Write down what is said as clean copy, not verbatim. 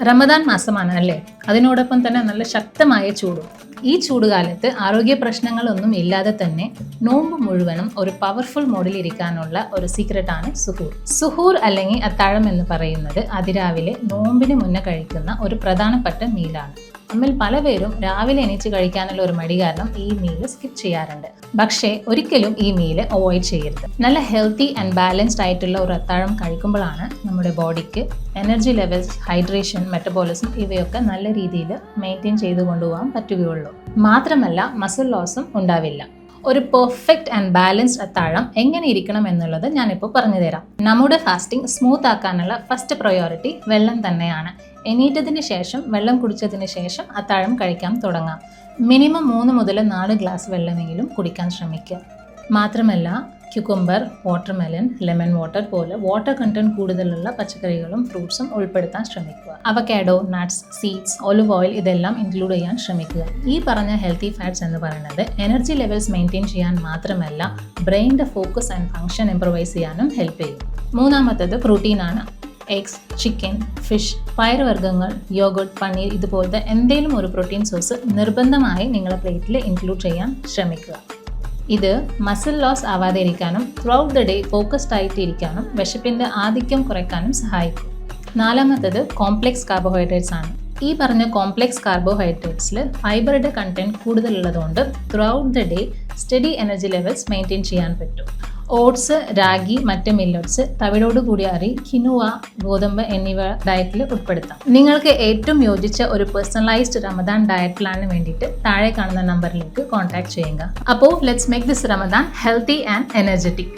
റമദാൻ മാസമാണ് അല്ലേ? അതിനോടൊപ്പം തന്നെ നല്ല ശക്തമായ ചൂടും. ഈ ചൂടുകാലത്ത് ആരോഗ്യ പ്രശ്നങ്ങളൊന്നും ഇല്ലാതെ തന്നെ നോമ്പ് മുഴുവനും ഒരു പവർഫുൾ മോഡിൽ ഇരിക്കാനുള്ള ഒരു സീക്രട്ടാണ് സുഹൂർ. സുഹൂർ അല്ലെങ്കിൽ അത്താഴം എന്ന് പറയുന്നത് അതിരാവിലെ നോമ്പിന് മുന്നേ കഴിക്കുന്ന ഒരു പ്രധാനപ്പെട്ട മീലാണ്. നമ്മിൽ പലപേരും രാവിലെ എണീച്ച് കഴിക്കാനുള്ള ഒരു മടി കാരണം ഈ മീല് സ്കിപ്പ് ചെയ്യാറുണ്ട്. പക്ഷേ ഒരിക്കലും ഈ മീല് അവോയ്ഡ് ചെയ്യരുത്. നല്ല ഹെൽത്തി ആൻഡ് ബാലൻസ്ഡ് ആയിട്ടുള്ള ഒരു അത്താഴം കഴിക്കുമ്പോഴാണ് നമ്മുടെ ബോഡിക്ക് എനർജി ലെവൽസ്, ഹൈഡ്രേഷൻ, മെറ്റബോളിസം ഇവയൊക്കെ നല്ല രീതിയിൽ മെയിൻറ്റെയിൻ ചെയ്തു കൊണ്ടുപോകാൻ പറ്റുകയുള്ളൂ. മാത്രമല്ല മസിൽ ലോസും ഉണ്ടാവില്ല. ഒരു പെർഫെക്റ്റ് ആൻഡ് ബാലൻസ്ഡ് അത്താഴം എങ്ങനെ ഇരിക്കണം എന്നുള്ളത് ഞാനിപ്പോൾ പറഞ്ഞു തരാം. നമ്മുടെ ഫാസ്റ്റിംഗ് സ്മൂത്ത് ആക്കാനുള്ള ഫസ്റ്റ് പ്രയോറിറ്റി വെള്ളം തന്നെയാണ്. എണീറ്റതിന് ശേഷം വെള്ളം കുടിച്ചതിന് ശേഷം അത്താഴം കഴിക്കാൻ തുടങ്ങാം. മിനിമം 3 മുതൽ 4 ഗ്ലാസ് വെള്ളമെങ്കിലും കുടിക്കാൻ ശ്രമിക്കുക. മാത്രമല്ല ക്യുക്കുംബർ, വാട്ടർമെലൻ, ലെമൺ വാട്ടർ പോലെ വാട്ടർ കണ്ടന്റ് കൂടുതലുള്ള പച്ചക്കറികളും ഫ്രൂട്ട്സും ഉൾപ്പെടുത്താൻ ശ്രമിക്കുക. Avocado, nuts, seeds, olive oil ഇതെല്ലാം ഇൻക്ലൂഡ് ചെയ്യാൻ ശ്രമിക്കുക. ഈ പറഞ്ഞ ഹെൽത്തി ഫാറ്റ്സ് എന്ന് പറയുന്നത് എനർജി ലെവൽസ് മെയിൻറ്റെയിൻ ചെയ്യാൻ മാത്രമല്ല ബ്രെയിനിൻ്റെ ഫോക്കസ് ആൻഡ് ഫംഗ്ഷൻ ഇംപ്രൂവൈസ് ചെയ്യാനും ഹെൽപ്പ് ചെയ്യും. മൂന്നാമത്തത് പ്രോട്ടീനാണ്. എഗ്സ്, ചിക്കൻ, ഫിഷ്, പയറുവർഗ്ഗങ്ങൾ, യോഗർട്ട്, പനീർ ഇതുപോലത്തെ എന്തെങ്കിലും ഒരു പ്രോട്ടീൻ സോഴ്സ് നിർബന്ധമായി നിങ്ങളുടെ പ്ലേറ്റിൽ ഇൻക്ലൂഡ് ചെയ്യാൻ ശ്രമിക്കുക. ഇത് മസിൽ ലോസ് ആവാതെ ഇരിക്കാനും ത്രൂഔട്ട് ദ ഡേ ഫോക്കസ്ഡ് ആയിട്ട് ഇരിക്കാനും വിശപ്പിൻ്റെ ആധിക്യം കുറയ്ക്കാനും സഹായിക്കും. നാലാമത്തത് കോംപ്ലെക്സ് കാർബോഹൈഡ്രേറ്റ്സ് ആണ്. ഈ പറഞ്ഞ കോംപ്ലെക്സ് കാർബോഹൈഡ്രേറ്റ്സിൽ ഫൈബറുടെ കണ്ടന്റ് കൂടുതലുള്ളതുകൊണ്ട് throughout the day steady energy levels maintain ചെയ്യാൻ പറ്റും. ഓട്സ്, രാഗി, മറ്റ് മില്ലറ്റ്സ്, തവിടോട് കൂടിയ അരി, കിനുവ, ഗോതമ്പ് എന്നിവ ഡയറ്റിൽ ഉൾപ്പെടുത്താം. നിങ്ങൾക്ക് ഏറ്റവും യോജിച്ച ഒരു പേഴ്സണലൈസ്ഡ് റമദാൻ ഡയറ്റ് പ്ലാനിന് വേണ്ടിയിട്ട് താഴെ കാണുന്ന നമ്പറിലേക്ക് കോൺടാക്ട് ചെയ്യുക. അപ്പോൾ let's make this Ramadan healthy and energetic.